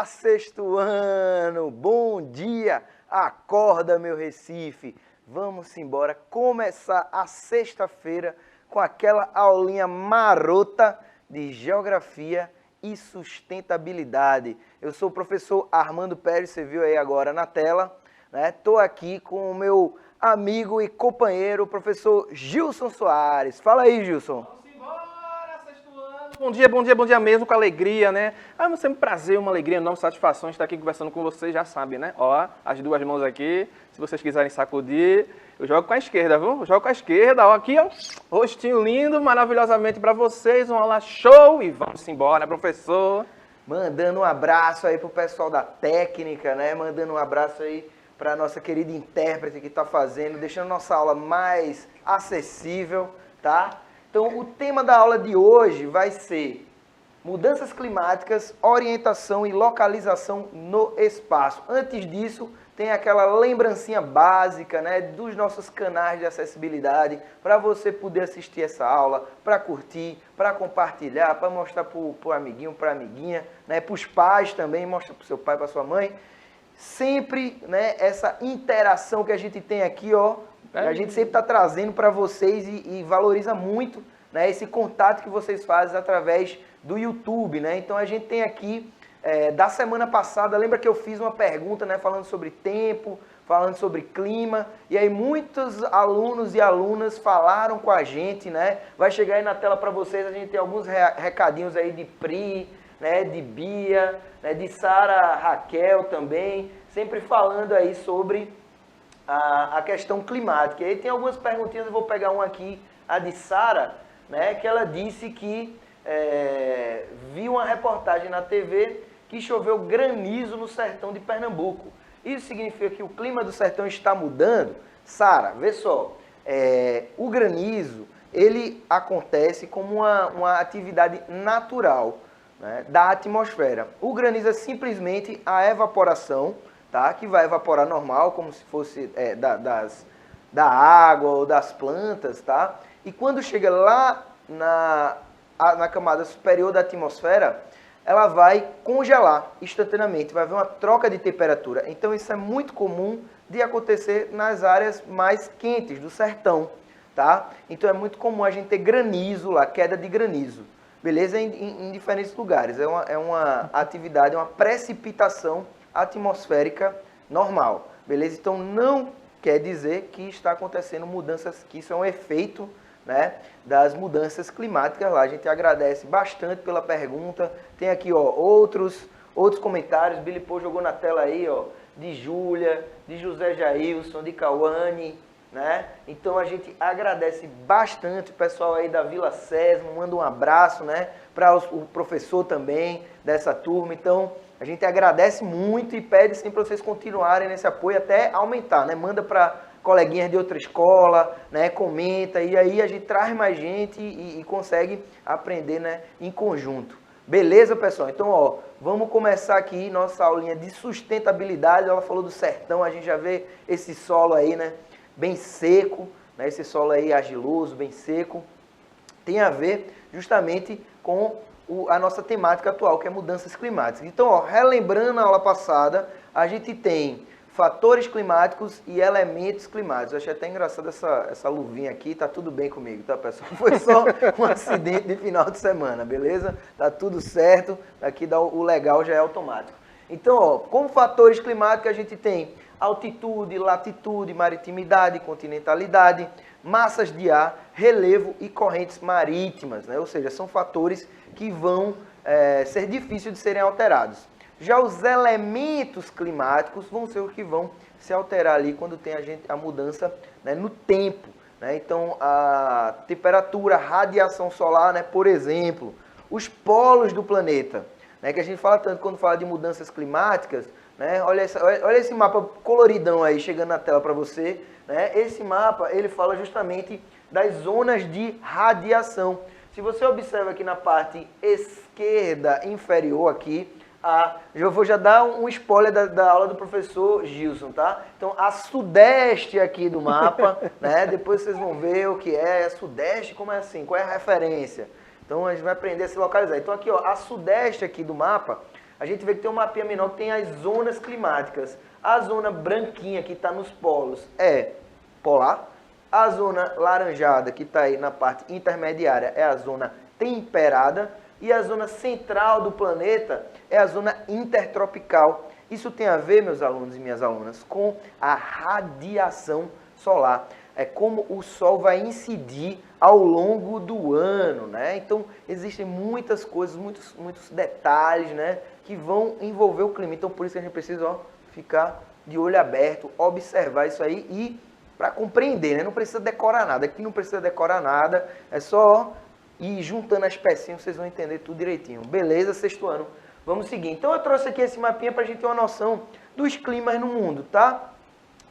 Fala, sexto ano! Bom dia! Acorda, meu Recife! Vamos embora começar a sexta-feira com aquela aulinha marota de Geografia e Sustentabilidade. Eu sou o professor Armando Pérez, você viu aí agora na tela, né? Estou aqui com o meu amigo e companheiro, o professor Gilson Soares. Fala aí, Gilson! Bom dia mesmo, com alegria, né? É sempre um prazer, uma alegria, uma satisfação estar aqui conversando com vocês, já sabem, né? Ó, as duas mãos aqui, se vocês quiserem sacudir, eu jogo com a esquerda, viu? Eu jogo com a esquerda, ó, aqui, ó, rostinho lindo, maravilhosamente para vocês, uma aula show e vamos embora, professor. Mandando um abraço aí pro pessoal da técnica, né? Mandando um abraço aí para nossa querida intérprete que está fazendo, deixando nossa aula mais acessível, tá? Então, o tema da aula de hoje vai ser mudanças climáticas, orientação e localização no espaço. Antes disso, tem aquela lembrancinha básica, né, dos nossos canais de acessibilidade, para você poder assistir essa aula, para curtir, para compartilhar, para mostrar para o amiguinho, para a amiguinha, né, para os pais também, mostra para o seu pai, para sua mãe. Sempre, né, essa interação que a gente tem aqui, ó, a gente sempre está trazendo para vocês e valoriza muito, né, esse contato que vocês fazem através do YouTube, né? Então a gente tem aqui, da semana passada, lembra que eu fiz uma pergunta, né, falando sobre tempo, falando sobre clima, e aí muitos alunos e alunas falaram com a gente, né? Vai chegar aí na tela para vocês, a gente tem alguns recadinhos aí de Pri, né, de Bia, né, de Sara Raquel também, sempre falando aí sobre a questão climática. E aí tem algumas perguntinhas, eu vou pegar uma aqui, a de Sara, né, que ela disse que viu uma reportagem na TV que choveu granizo no sertão de Pernambuco. Isso significa que o clima do sertão está mudando? Sara, vê só, o granizo, ele acontece como uma atividade natural, né, da atmosfera. O granizo é simplesmente a evaporação, tá? Que vai evaporar normal, como se fosse da água ou das plantas, tá? E quando chega lá na camada superior da atmosfera, ela vai congelar instantaneamente, vai haver uma troca de temperatura. Então isso é muito comum de acontecer nas áreas mais quentes do sertão, tá? Então é muito comum a gente ter granizo lá, queda de granizo, beleza? Em diferentes lugares. É uma atividade, uma precipitação atmosférica normal, beleza? Então não quer dizer que está acontecendo mudanças, que isso é um efeito, né, das mudanças climáticas lá. A gente agradece bastante pela pergunta. Tem aqui, ó, outros comentários. Billy Paul jogou na tela aí, ó, de Júlia, de José Jailson, de Cauane, né? Então a gente agradece bastante o pessoal aí da Vila Sésamo, manda um abraço, né, para o professor também dessa turma. Então a gente agradece muito e pede sempre para vocês continuarem nesse apoio até aumentar, né? Manda para coleguinhas de outra escola, né? Comenta, e aí a gente traz mais gente e consegue aprender, né, em conjunto. Beleza, pessoal? Então, ó, vamos começar aqui nossa aulinha de sustentabilidade. Ela falou do sertão, a gente já vê esse solo aí, né, bem seco, né? Esse solo aí argiloso, bem seco. Tem a ver justamente com a nossa temática atual, que é mudanças climáticas. Então, ó, relembrando a aula passada, a gente tem fatores climáticos e elementos climáticos. Eu achei até engraçado essa luvinha aqui, tá tudo bem comigo, tá, pessoal? Foi só um acidente de final de semana, beleza? Tá tudo certo, aqui o legal já é automático. Então, ó, como fatores climáticos a gente tem altitude, latitude, maritimidade, continentalidade, massas de ar, relevo e correntes marítimas, né? Ou seja, são fatores que vão ser difíceis de serem alterados. Já os elementos climáticos vão ser os que vão se alterar ali quando tem a mudança, né, no tempo, né? Então, a temperatura, radiação solar, né, por exemplo, os polos do planeta, né, que a gente fala tanto quando fala de mudanças climáticas, né? Olha esse mapa coloridão aí chegando na tela para você, né? Esse mapa, ele fala justamente das zonas de radiação. Se você observa aqui na parte esquerda inferior aqui, eu vou já dar um spoiler da aula do professor Gilson, tá? Então, a sudeste aqui do mapa, né? Depois vocês vão ver o que é sudeste, como é assim, qual é a referência. Então, a gente vai aprender a se localizar. Então, aqui, ó, a sudeste aqui do mapa, a gente vê que tem um mapinha menor que tem as zonas climáticas. A zona branquinha que está nos polos é polar. A zona laranjada, que está aí na parte intermediária, é a zona temperada. E a zona central do planeta é a zona intertropical. Isso tem a ver, meus alunos e minhas alunas, com a radiação solar. É como o Sol vai incidir ao longo do ano, né? Então, existem muitas coisas, muitos detalhes, né, que vão envolver o clima. Então, por isso que a gente precisa ficar de olho aberto, observar isso aí e para compreender, né? Não precisa decorar nada. Aqui não precisa decorar nada, é só ir juntando as pecinhas, vocês vão entender tudo direitinho. Beleza, sexto ano. Vamos seguir. Então, eu trouxe aqui esse mapinha para a gente ter uma noção dos climas no mundo, tá?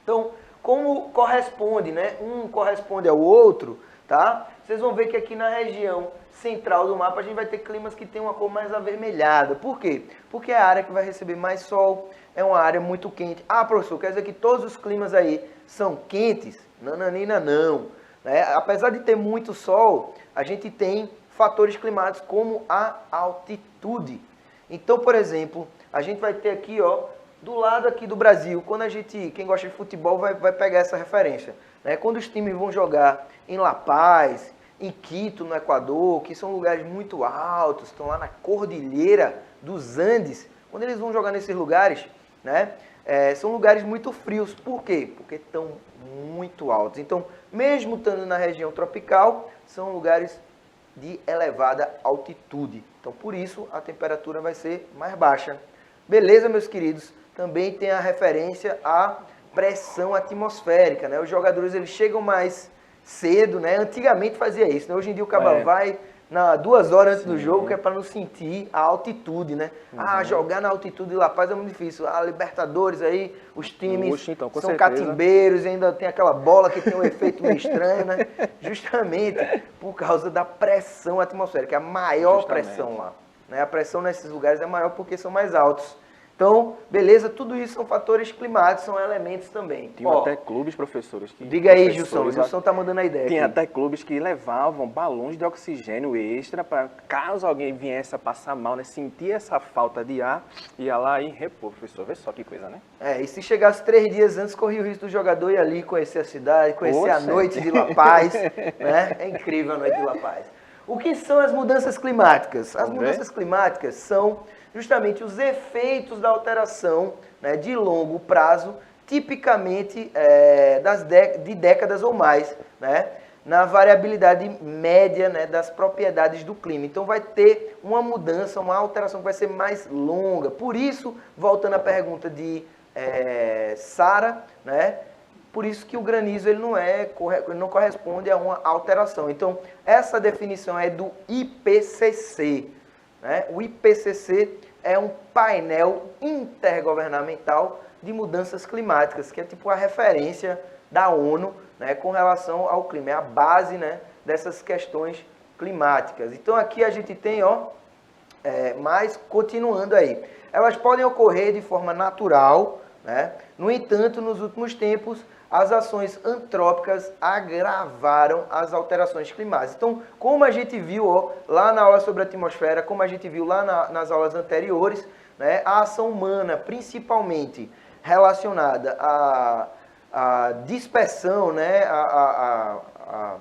Então, como corresponde, né? Um corresponde ao outro, tá? Vocês vão ver que aqui na região central do mapa a gente vai ter climas que tem uma cor mais avermelhada. Por quê? Porque é a área que vai receber mais sol, é uma área muito quente. Ah, professor, quer dizer que todos os climas aí são quentes? Nananina, não. Né? Apesar de ter muito sol, a gente tem fatores climáticos como a altitude. Então, por exemplo, a gente vai ter aqui, do lado aqui do Brasil, quando quem gosta de futebol vai pegar essa referência, né? Quando os times vão jogar em La Paz, em Quito, no Equador, que são lugares muito altos, estão lá na Cordilheira dos Andes, quando eles vão jogar nesses lugares, né? São lugares muito frios. Por quê? Porque estão muito altos. Então, mesmo estando na região tropical, são lugares de elevada altitude. Então, por isso, a temperatura vai ser mais baixa. Beleza, meus queridos? Também tem a referência à pressão atmosférica, né? Os jogadores, eles chegam mais cedo, né? Antigamente fazia isso, né? Hoje em dia o cara vai 2 horas antes do jogo, que é para não sentir a altitude, né? Jogar na altitude de La Paz é muito difícil. Libertadores aí, os times então, são certeza. catimbeiros, ainda tem aquela bola que tem um efeito meio estranho, né? Justamente por causa da pressão atmosférica, a maior pressão lá. Né? A pressão nesses lugares é maior porque são mais altos. Então, beleza, tudo isso são fatores climáticos, são elementos também. Tinha até clubes, professores, que... Diga aí, Gilson. O Gilson tá mandando a ideia. Tinha aqui. até clubes que levavam balões de oxigênio extra para, caso alguém viesse a passar mal, né, sentir essa falta de ar, ia lá e repor, professor. Vê só que coisa, né? E se chegasse 3 dias antes, corria o risco do jogador ir ali conhecer a cidade, conhecer a noite de La Paz, né? É incrível a noite de La Paz. O que são as mudanças climáticas? As mudanças climáticas são justamente os efeitos da alteração, né, de longo prazo, tipicamente de décadas ou mais, né, na variabilidade média, né, das propriedades do clima. Então vai ter uma mudança, uma alteração que vai ser mais longa. Por isso, voltando à pergunta de Sara, né, por isso que o granizo ele não corresponde a uma alteração. Então, essa definição é do IPCC. Né? O IPCC é um painel intergovernamental de mudanças climáticas, que é tipo a referência da ONU, né, com relação ao clima. É a base, né, dessas questões climáticas. Então, aqui a gente tem, mas continuando aí. Elas podem ocorrer de forma natural, né? No entanto, nos últimos tempos, as ações antrópicas agravaram as alterações climáticas. Então, como a gente viu lá na aula sobre a atmosfera, como a gente viu lá nas aulas anteriores, né, a ação humana, principalmente relacionada à dispersão, né, a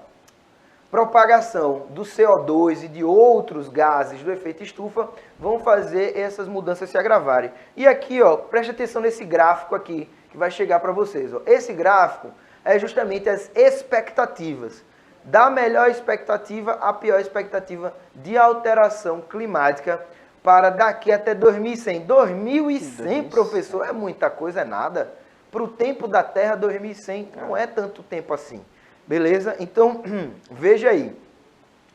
propagação do CO2 e de outros gases do efeito estufa, vão fazer essas mudanças se agravarem. E aqui, preste atenção nesse gráfico aqui, que vai chegar para vocês. Esse gráfico é justamente as expectativas. Da melhor expectativa à pior expectativa de alteração climática para daqui até 2100. 2100, professor, é muita coisa, é nada. Para o tempo da Terra, 2100 não é tanto tempo assim. Beleza? Então, veja aí.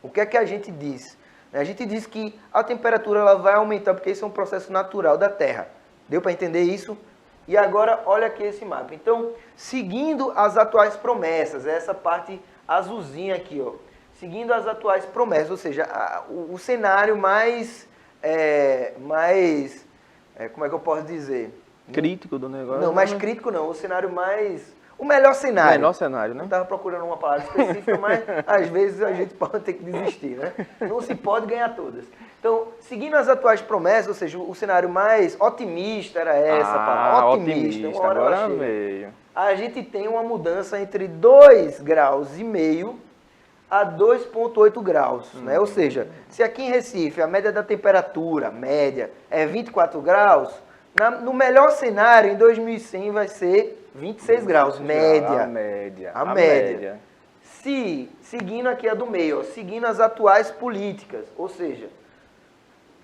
O que é que a gente diz? A gente diz que a temperatura ela vai aumentar porque isso é um processo natural da Terra. Deu para entender isso? E agora, olha aqui esse mapa. Então, seguindo as atuais promessas, essa parte azulzinha aqui, seguindo as atuais promessas, ou seja, o cenário mais, como é que eu posso dizer? Crítico do negócio. Não, mais crítico não, o cenário mais O melhor cenário. Melhor cenário, né? Não estava procurando uma palavra específica, mas às vezes a gente pode ter que desistir, né? Não se pode ganhar todas. Então, seguindo as atuais promessas, ou seja, o cenário mais otimista era essa palavra. Otimista. Uma hora agora ela chega. veio. A gente tem uma mudança entre 2,5 graus a 2,8 graus, né? Ou seja, se aqui em Recife a média da temperatura, média, é 24 graus, no melhor cenário, em 2100 vai ser 26 graus, média. A média. Seguindo aqui a do meio, ó, seguindo as atuais políticas, ou seja,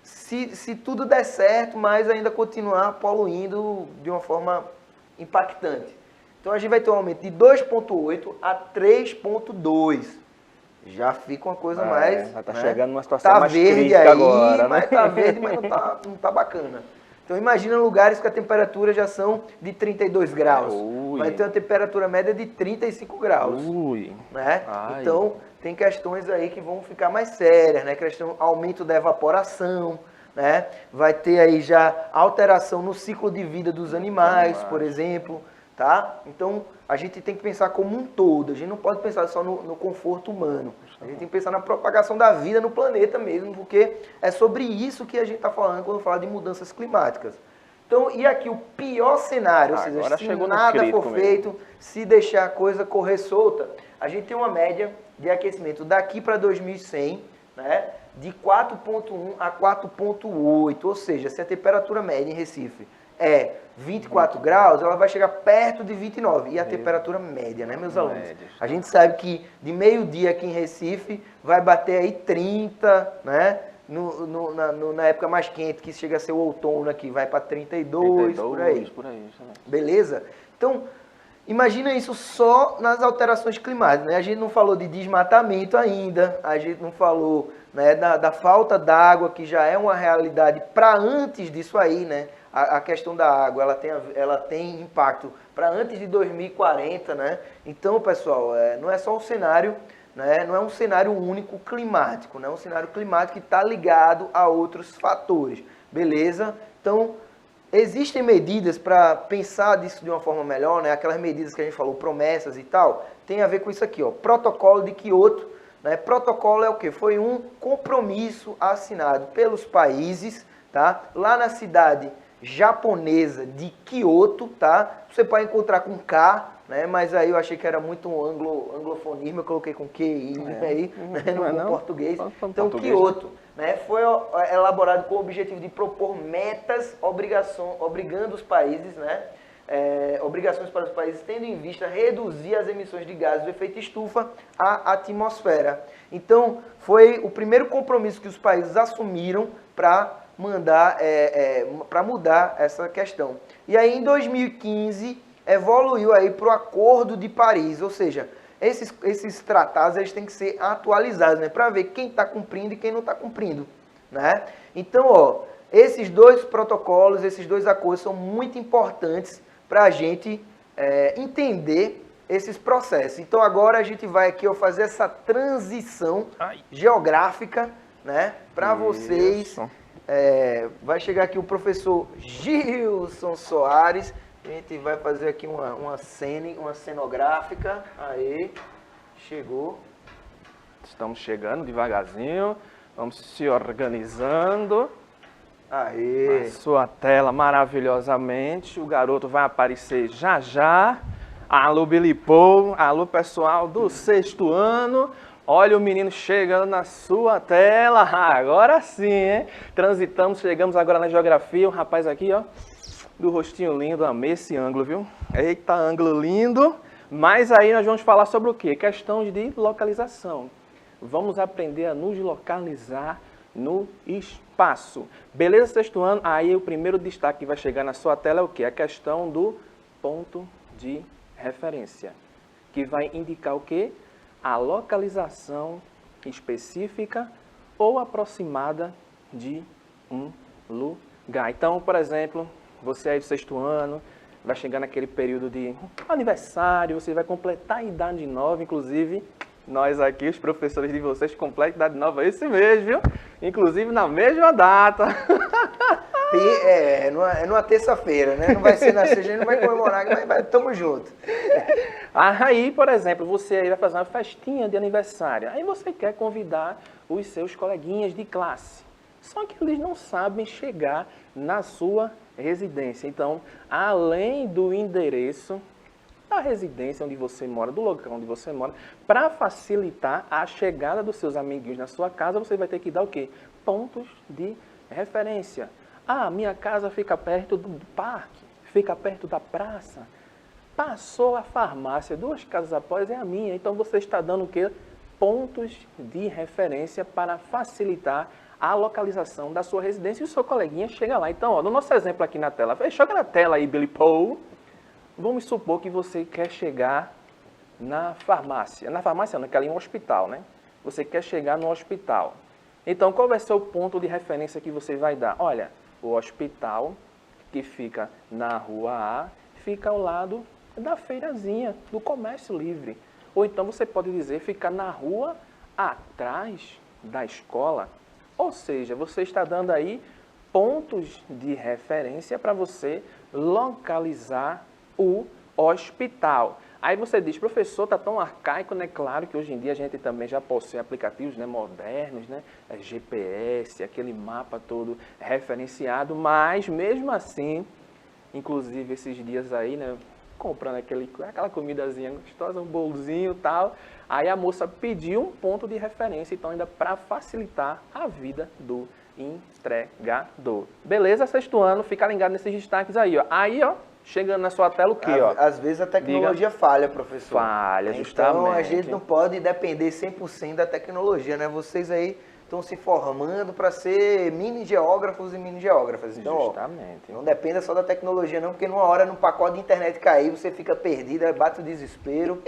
se tudo der certo, mas ainda continuar poluindo de uma forma impactante. Então a gente vai ter um aumento de 2,8 a 3,2. Já fica uma coisa mais... Já tá né? chegando numa situação tá mais verde crítica aí, agora, né? mas tá verde, mas não tá bacana. Então imagina lugares que a temperatura já são de 32 graus. Vai ter uma temperatura média de 35 graus. Né? Então tem questões aí que vão ficar mais sérias, né? Questão aumento da evaporação, né? Vai ter aí já alteração no ciclo de vida dos animais, por exemplo. Tá? Então, a gente tem que pensar como um todo. A gente não pode pensar só no conforto humano. A gente tem que pensar na propagação da vida no planeta mesmo, porque é sobre isso que a gente está falando quando fala de mudanças climáticas. Então, e aqui o pior cenário, ou seja, se nada for feito, se deixar a coisa correr solta, a gente tem uma média de aquecimento daqui para 2100, né, de 4,1 a 4,8. Ou seja, se a temperatura média em Recife é 24 graus, ela vai chegar perto de 29. E a temperatura média, né, meus alunos? A gente sabe que de meio-dia aqui em Recife vai bater aí 30, né? Na época mais quente, que chega a ser o outono aqui, vai para 32, por aí. Beleza? Então, imagina isso só nas alterações climáticas, né? A gente não falou de desmatamento ainda, a gente não falou, né, da falta d'água, que já é uma realidade para antes disso aí, né? A questão da água, ela tem impacto para antes de 2040, né? Então, pessoal, não é só um cenário, né? Não é um cenário único climático, né? É um cenário climático que está ligado a outros fatores, beleza? Então, existem medidas para pensar disso de uma forma melhor, né? Aquelas medidas que a gente falou, promessas e tal, tem a ver com isso aqui, ó, Protocolo de Kyoto, né? Protocolo é o quê? Foi um compromisso assinado pelos países, tá? Lá na cidade japonesa de Kyoto, tá? Você pode encontrar com K, né? Mas aí eu achei que era muito um anglofonismo, eu coloquei com QI aí, né? No português. Então, Kyoto, né? Foi elaborado com o objetivo de propor metas, obrigando os países, né? Obrigações para os países, tendo em vista reduzir as emissões de gases do efeito estufa à atmosfera. Então, foi o primeiro compromisso que os países assumiram para mudar essa questão. E aí, em 2015, evoluiu aí para o Acordo de Paris, ou seja, esses tratados eles têm que ser atualizados, né, para ver quem está cumprindo e quem não está cumprindo, né? Então, ó, esses dois protocolos, esses dois acordos são muito importantes para a gente entender esses processos. Então, agora a gente vai aqui fazer essa transição geográfica, né, para vocês. Vai chegar aqui o professor Gilson Soares. A gente vai fazer aqui uma cenográfica. Aí, chegou. Estamos chegando devagarzinho. Vamos se organizando. Aí. A sua tela maravilhosamente. O garoto vai aparecer já já. Alô, Billy Paul. Alô, pessoal do 6º ano. Olha o menino chegando na sua tela. Agora sim, hein? Transitamos, chegamos agora na geografia. O rapaz aqui, ó, do rostinho lindo. Amei esse ângulo, viu? Eita, ângulo lindo. Mas aí nós vamos falar sobre o quê? Questão de localização. Vamos aprender a nos localizar no espaço. Beleza, 6º ano? Aí o primeiro destaque que vai chegar na sua tela é o quê? A questão do ponto de referência. Que vai indicar o quê? A localização específica ou aproximada de um lugar. Então, por exemplo, você aí do 6º ano, vai chegar naquele período de aniversário, você vai completar a idade nova, inclusive nós aqui, os professores de vocês, completam a idade nova esse mês, viu? Inclusive na mesma data. numa terça-feira, né? Não vai ser na sexta, a gente não vai comemorar, mas tamo junto. Aí, por exemplo, você aí vai fazer uma festinha de aniversário. Aí você quer convidar os seus coleguinhas de classe. Só que eles não sabem chegar na sua residência. Então, além do endereço da residência onde você mora, do local onde você mora, para facilitar a chegada dos seus amiguinhos na sua casa, você vai ter que dar o quê? Pontos de referência. Ah, minha casa fica perto do parque, fica perto da praça. Passou a farmácia, 2 casas após é a minha. Então você está dando o quê? Pontos de referência para facilitar a localização da sua residência e o seu coleguinha chega lá. Então, ó, no nosso exemplo aqui na tela, joga na tela aí, Billy Paul. Vamos supor que você quer chegar na farmácia. Na farmácia não, que é ali um hospital, né? Você quer chegar no hospital. Então, qual vai ser o ponto de referência que você vai dar? Olha, o hospital que fica na rua A fica ao lado da feirazinha, do comércio livre. Ou então você pode dizer, fica na rua atrás da escola. Ou seja, você está dando aí pontos de referência para você localizar o hospital. Aí você diz, professor, está tão arcaico, né? Claro que hoje em dia a gente também já possui aplicativos, né, modernos, né? GPS, aquele mapa todo referenciado, mas mesmo assim, inclusive esses dias aí, né, comprando aquela comidazinha gostosa, um bolzinho e tal, aí a moça pediu um ponto de referência, então ainda para facilitar a vida do entregador. Beleza? Sexto ano, fica ligado nesses destaques aí, ó. Aí, ó, chegando na sua tela o quê, ó? Às vezes a tecnologia falha, professor. Falha, justamente. Então a gente não pode depender 100% da tecnologia, né? Vocês aí estão se formando para ser mini geógrafos e mini geógrafas. Então, justamente. Ó, não dependa só da tecnologia não, porque numa hora no pacote de internet cair, você fica perdido, aí bate o desespero,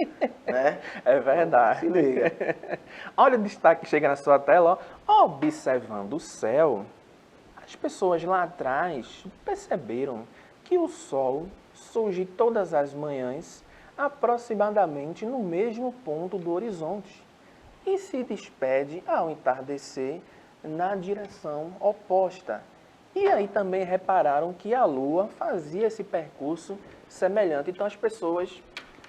né? É verdade. Se liga. Olha o destaque que chega na sua tela, ó. Observando o céu, as pessoas lá atrás perceberam que o sol surge todas as manhãs aproximadamente no mesmo ponto do horizonte e se despede ao entardecer na direção oposta. E aí também repararam que a Lua fazia esse percurso semelhante. Então as pessoas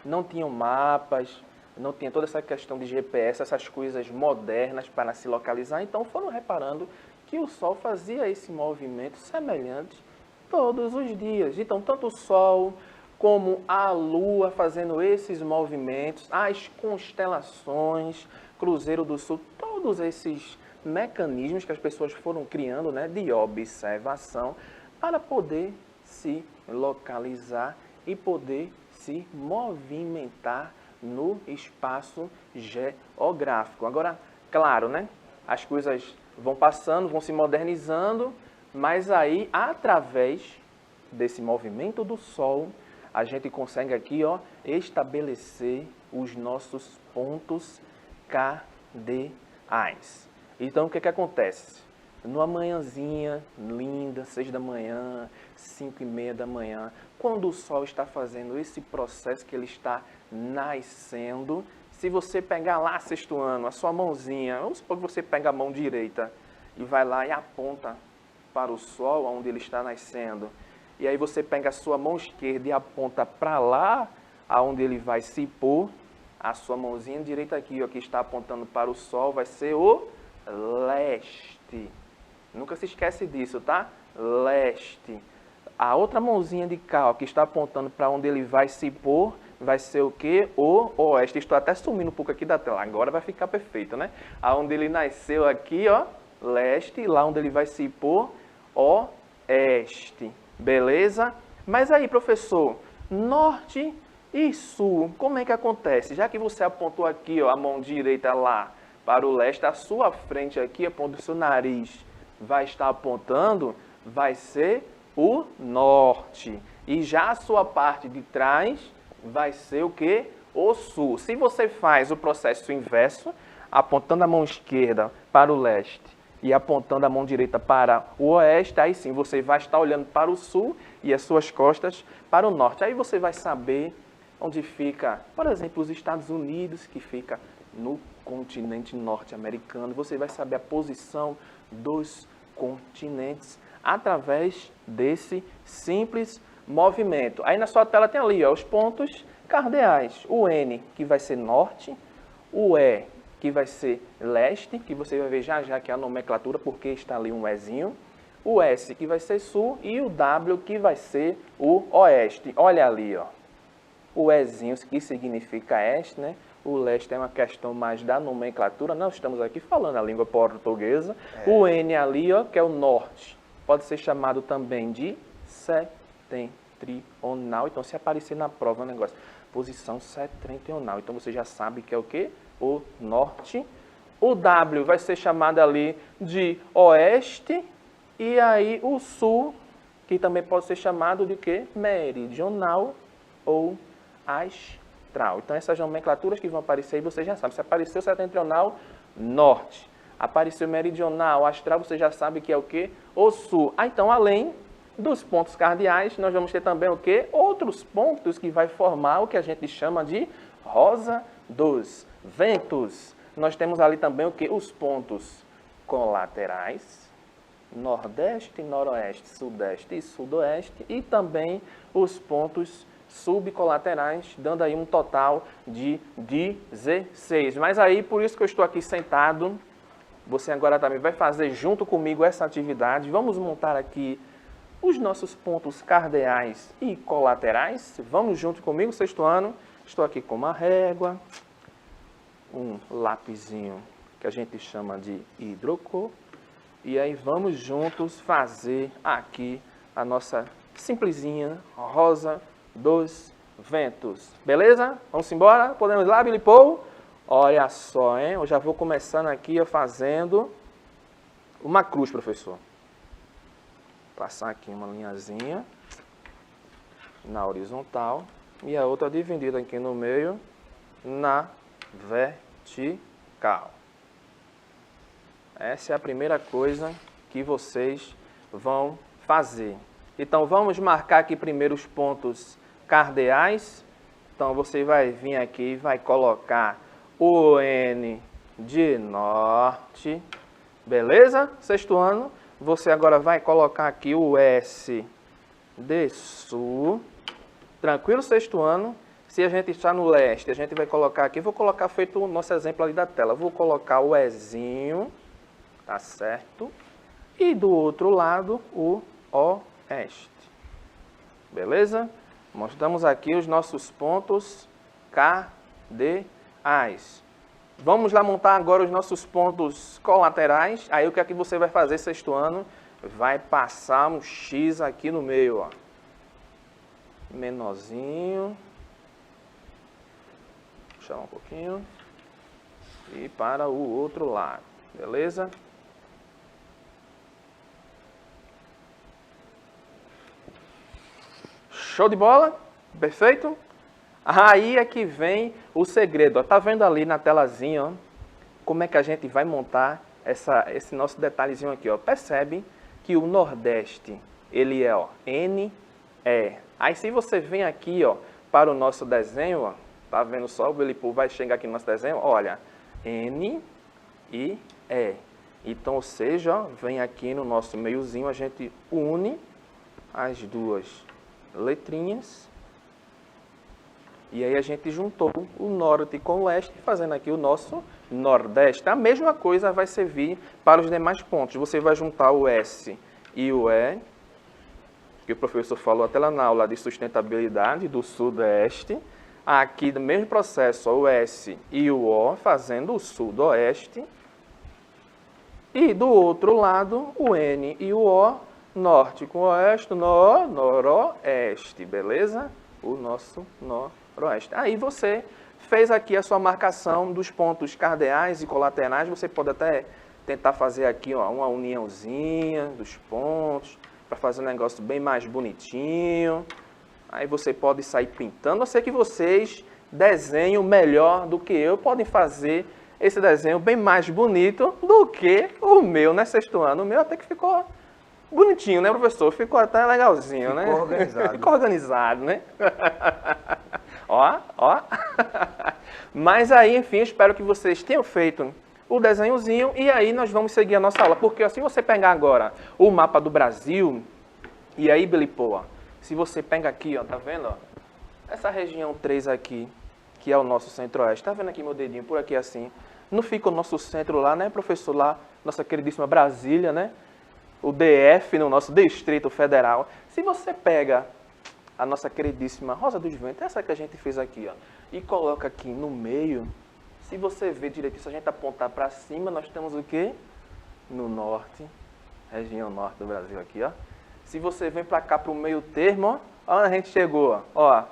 não tinham mapas, não tinham toda essa questão de GPS, essas coisas modernas para se localizar. Então foram reparando que o Sol fazia esse movimento semelhante todos os dias. Então tanto o Sol como a Lua fazendo esses movimentos, as constelações, Cruzeiro do Sul, todos esses mecanismos que as pessoas foram criando, né, de observação para poder se localizar e poder se movimentar no espaço geográfico. Agora, claro, né, as coisas vão passando, vão se modernizando, mas aí, através desse movimento do Sol, a gente consegue aqui, ó, estabelecer os nossos pontos cardeais. Então, o que acontece? Numa manhãzinha linda, 6 da manhã, 5:30 da manhã, quando o Sol está fazendo esse processo que ele está nascendo, se você pegar lá, sexto ano, a sua mãozinha, vamos supor que você pega a mão direita e vai lá e aponta para o Sol, onde ele está nascendo, e aí você pega a sua mão esquerda e aponta para lá, aonde ele vai se pôr, a sua mãozinha direita aqui, ó, que está apontando para o Sol, vai ser o leste. Nunca se esquece disso, tá? Leste. A outra mãozinha de cá, ó, que está apontando para onde ele vai se pôr, vai ser o quê? O oeste. Estou até sumindo um pouco aqui da tela. Agora vai ficar perfeito, né? Aonde ele nasceu aqui, ó, leste. Lá onde ele vai se pôr, oeste. Beleza? Mas aí, professor, norte e sul, como é que acontece? Já que você apontou aqui, ó, a mão direita lá para o leste, a sua frente aqui, onde o seu nariz vai estar apontando, vai ser o norte. E já a sua parte de trás vai ser o quê? O sul. Se você faz o processo inverso, apontando a mão esquerda para o leste e apontando a mão direita para o oeste, aí sim você vai estar olhando para o sul e as suas costas para o norte. Aí você vai saber onde fica, por exemplo, os Estados Unidos, que fica no continente norte-americano. Você vai saber a posição dos continentes através desse simples movimento. Aí na sua tela tem ali, ó, os pontos cardeais. O N, que vai ser norte, o E, que vai ser leste, que você vai ver já já que é a nomenclatura, porque está ali um Ezinho. O S, que vai ser sul, e o W, que vai ser o oeste. Olha ali, ó, o Ezinho, que significa este, né? O leste é uma questão mais da nomenclatura, nós estamos aqui falando a língua portuguesa. O N ali, ó, que é o norte, pode ser chamado também de setentrional. Então, se aparecer na prova o negócio, posição setentrional, então você já sabe que é o quê? O norte. O W vai ser chamado ali de oeste. E aí o sul, que também pode ser chamado de quê? Meridional ou astral. Então essas nomenclaturas que vão aparecer aí, você já sabe. Se apareceu setentrional, norte. Apareceu meridional, astral, você já sabe que é o quê? O sul. Então, além dos pontos cardeais, nós vamos ter também o quê? Outros pontos que vai formar o que a gente chama de rosa dos ventos. Nós temos ali também o quê? Os pontos colaterais, nordeste, noroeste, sudeste e sudoeste, e também os pontos subcolaterais, dando aí um total de 16. Mas aí, por isso que eu estou aqui sentado, você agora também vai fazer junto comigo essa atividade. Vamos montar aqui os nossos pontos cardeais e colaterais. Vamos junto comigo, sexto ano. Estou aqui com uma régua, um lapisinho que a gente chama de hidrocor. E aí vamos juntos fazer aqui a nossa simplesinha rosa dos ventos. Beleza? Vamos embora? Podemos ir lá, Billy Paul? Olha só, hein? Eu já vou começando aqui fazendo uma cruz, professor. Passar aqui uma linhazinha na horizontal e a outra dividida aqui no meio na vertical. Essa é a primeira coisa que vocês vão fazer. Então, vamos marcar aqui primeiro os pontos cardeais. Então, você vai vir aqui e vai colocar o N de norte. Beleza? Sexto ano. Você agora vai colocar aqui o S de sul. Tranquilo, sexto ano? Se a gente está no leste, a gente vai colocar aqui, vou colocar feito o nosso exemplo ali da tela. Vou colocar o Ezinho, tá certo? E do outro lado, o oeste. Beleza? Mostramos aqui os nossos pontos cardeais. Vamos lá montar agora os nossos pontos colaterais. Aí o que é que você vai fazer, sexto ano? Vai passar um X aqui no meio, ó. Menorzinho. Puxar um pouquinho. E para o outro lado. Beleza? Show de bola? Perfeito? Aí é que vem o segredo. Ó. Tá vendo ali na telazinha, ó, como é que a gente vai montar esse nosso detalhezinho aqui, ó. Percebe que o Nordeste, ele é, ó, N, E. Aí se você vem aqui, ó, para o nosso desenho, ó, tá vendo só? O Billy Paul vai chegar aqui no nosso desenho, olha, N e E. Então, ou seja, ó, vem aqui no nosso meiozinho, a gente une as duas letrinhas. E aí a gente juntou o norte com o leste, fazendo aqui o nosso nordeste. A mesma coisa vai servir para os demais pontos. Você vai juntar o S e o E, que o professor falou até lá na aula de sustentabilidade do sudeste. Aqui, do mesmo processo, o S e o O, fazendo o sudoeste. E do outro lado, o N e o O, norte com oeste, noroeste, beleza? O nosso noroeste. Aí você fez aqui a sua marcação dos pontos cardeais e colaterais. Você pode até tentar fazer aqui, ó, uma uniãozinha dos pontos, para fazer um negócio bem mais bonitinho. Aí você pode sair pintando. Eu sei que vocês desenham melhor do que eu, podem fazer esse desenho bem mais bonito do que o meu, né, sexto ano. O meu até que ficou bonitinho, né, professor? Ficou até legalzinho, né? Ficou organizado. Ficou organizado, né? Ó, ó. Mas aí, enfim, espero que vocês tenham feito o desenhozinho e aí nós vamos seguir a nossa aula. Porque ó, se você pegar agora o mapa do Brasil, e aí, Belipoa, se você pega aqui, ó, tá vendo? Ó, essa região 3 aqui, que é o nosso centro-oeste, tá vendo aqui meu dedinho por aqui assim? Não fica o nosso centro lá, né, professor? Lá, nossa queridíssima Brasília, né? O DF, no nosso Distrito Federal. Se você pega a nossa queridíssima Rosa dos Ventos, essa que a gente fez aqui, ó, e coloca aqui no meio, se você ver direitinho, se a gente apontar para cima, nós temos o quê? No norte, região norte do Brasil aqui, ó. Se você vem para cá, para o meio termo, ó, onde a gente chegou, ó,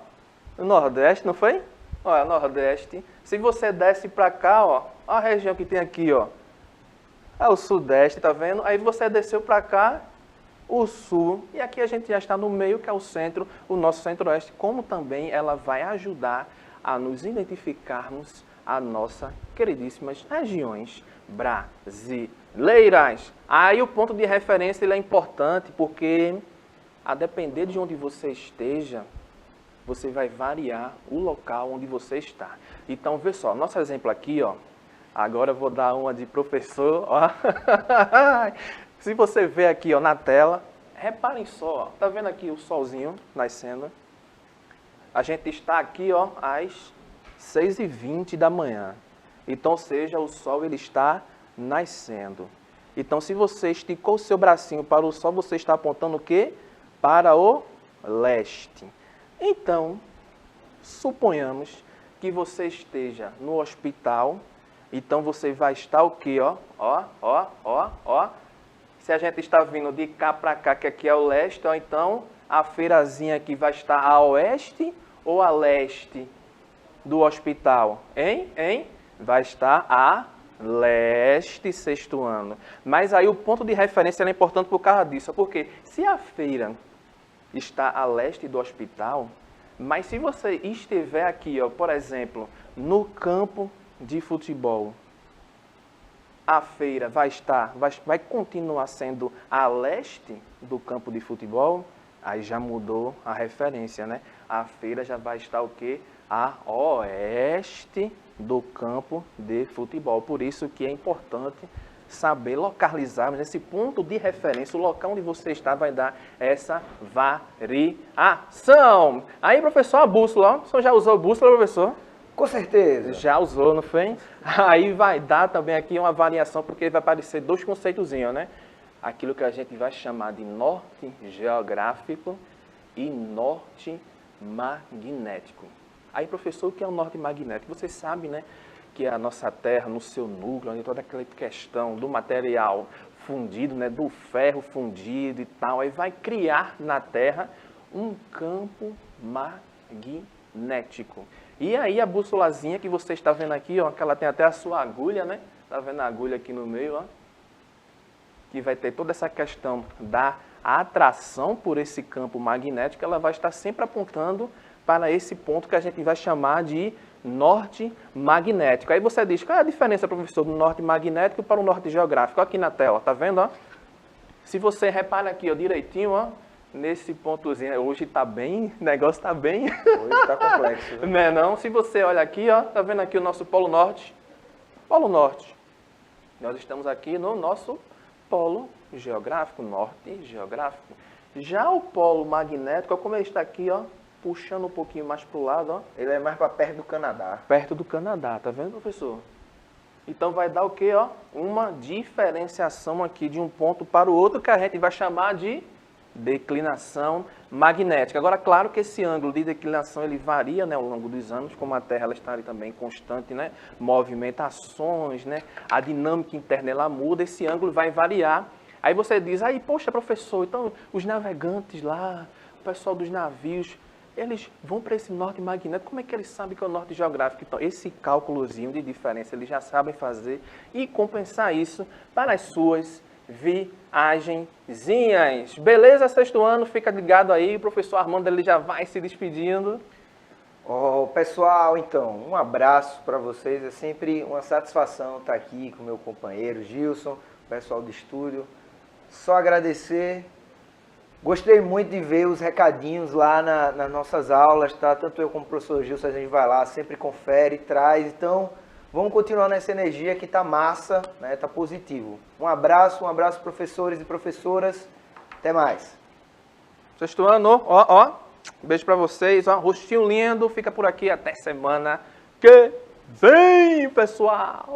no Nordeste, não foi? Ó, Nordeste. Se você desce para cá, ó a região que tem aqui, ó, é o Sudeste, tá vendo? Aí você desceu para cá, o Sul, e aqui a gente já está no meio, que é o centro, o nosso Centro-Oeste, como também ela vai ajudar a nos identificarmos a nossas queridíssimas regiões brasileiras. Aí o ponto de referência ele é importante porque, a depender de onde você esteja, você vai variar o local onde você está. Então, vê só, nosso exemplo aqui, ó, agora eu vou dar uma de professor, ó. Se você ver aqui, ó, na tela, reparem só, ó, tá vendo aqui o solzinho nascendo? A gente está aqui, ó, às 6h20 da manhã. Então, ou seja, o sol ele está nascendo. Então, se você esticou o seu bracinho para o sol, você está apontando o quê? Para o leste. Então, suponhamos que você esteja no hospital. Então, você vai estar o quê? Ó. Se a gente está vindo de cá para cá, que aqui é o leste, ó, então a feirazinha aqui vai estar a oeste ou a leste do hospital? Hein? Vai estar a leste, sexto ano. Mas aí o ponto de referência é importante por causa disso. Porque se a feira está a leste do hospital, mas se você estiver aqui, ó, por exemplo, no campo de futebol, a feira vai continuar sendo a leste do campo de futebol, aí já mudou a referência, né? A feira já vai estar o quê? A oeste do campo de futebol. Por isso que é importante saber localizar esse ponto de referência, o local onde você está vai dar essa variação. Aí, professor, a bússola, o senhor já usou bússola, professor? Com certeza. Já usou, não foi? Aí vai dar também aqui uma variação, porque vai aparecer dois conceitozinhos, né? Aquilo que a gente vai chamar de norte geográfico e norte magnético. Aí, professor, o que é o norte magnético? Você sabe, né, que a nossa Terra, no seu núcleo, onde toda aquela questão do material fundido, né, do ferro fundido e tal, aí vai criar na Terra um campo magnético. E aí a bússolazinha que você está vendo aqui, ó, que ela tem até a sua agulha, né? Tá vendo a agulha aqui no meio, ó? Que vai ter toda essa questão da atração por esse campo magnético, ela vai estar sempre apontando para esse ponto que a gente vai chamar de norte magnético. Aí você diz, qual é a diferença, professor, do norte magnético para o norte geográfico? Aqui na tela, tá vendo, ó? Se você repara aqui, ó, direitinho, ó, nesse pontozinho, hoje tá bem, o negócio tá bem... Hoje tá complexo. Né? Não é não? Se você olha aqui, ó, tá vendo aqui o nosso Polo Norte? Polo Norte. Nós estamos aqui no nosso polo geográfico, norte geográfico. Já o polo magnético, ó, como ele está aqui, ó, puxando um pouquinho mais para o lado, ó. Ele é mais para perto do Canadá. Perto do Canadá, tá vendo, professor? Então vai dar o quê, ó? Uma diferenciação aqui de um ponto para o outro que a gente vai chamar de declinação magnética. Agora, claro que esse ângulo de declinação ele varia, né, ao longo dos anos, como a Terra ela está ali também constante, né, movimentações, né, a dinâmica interna ela muda, esse ângulo vai variar. Aí você diz, aí, poxa, professor, então os navegantes lá, o pessoal dos navios, eles vão para esse norte magnético, como é que eles sabem que é o norte geográfico? Então, esse cálculozinho de diferença eles já sabem fazer e compensar isso para as suas viagenzinhas. Beleza, sexto ano? Fica ligado aí, o professor Armando ele já vai se despedindo. Pessoal, então, um abraço para vocês. É sempre uma satisfação estar aqui com meu companheiro Gilson, o pessoal do estúdio. Só agradecer. Gostei muito de ver os recadinhos lá nas nossas aulas, tá? Tanto eu como o professor Gilson, a gente vai lá, sempre confere, traz. Então, Vamos continuar nessa energia que tá massa, né? Tá positivo. Um abraço, professores e professoras. Até mais. Sexto ano, ó. Beijo pra vocês, ó. Rostinho lindo. Fica por aqui até semana que vem, pessoal.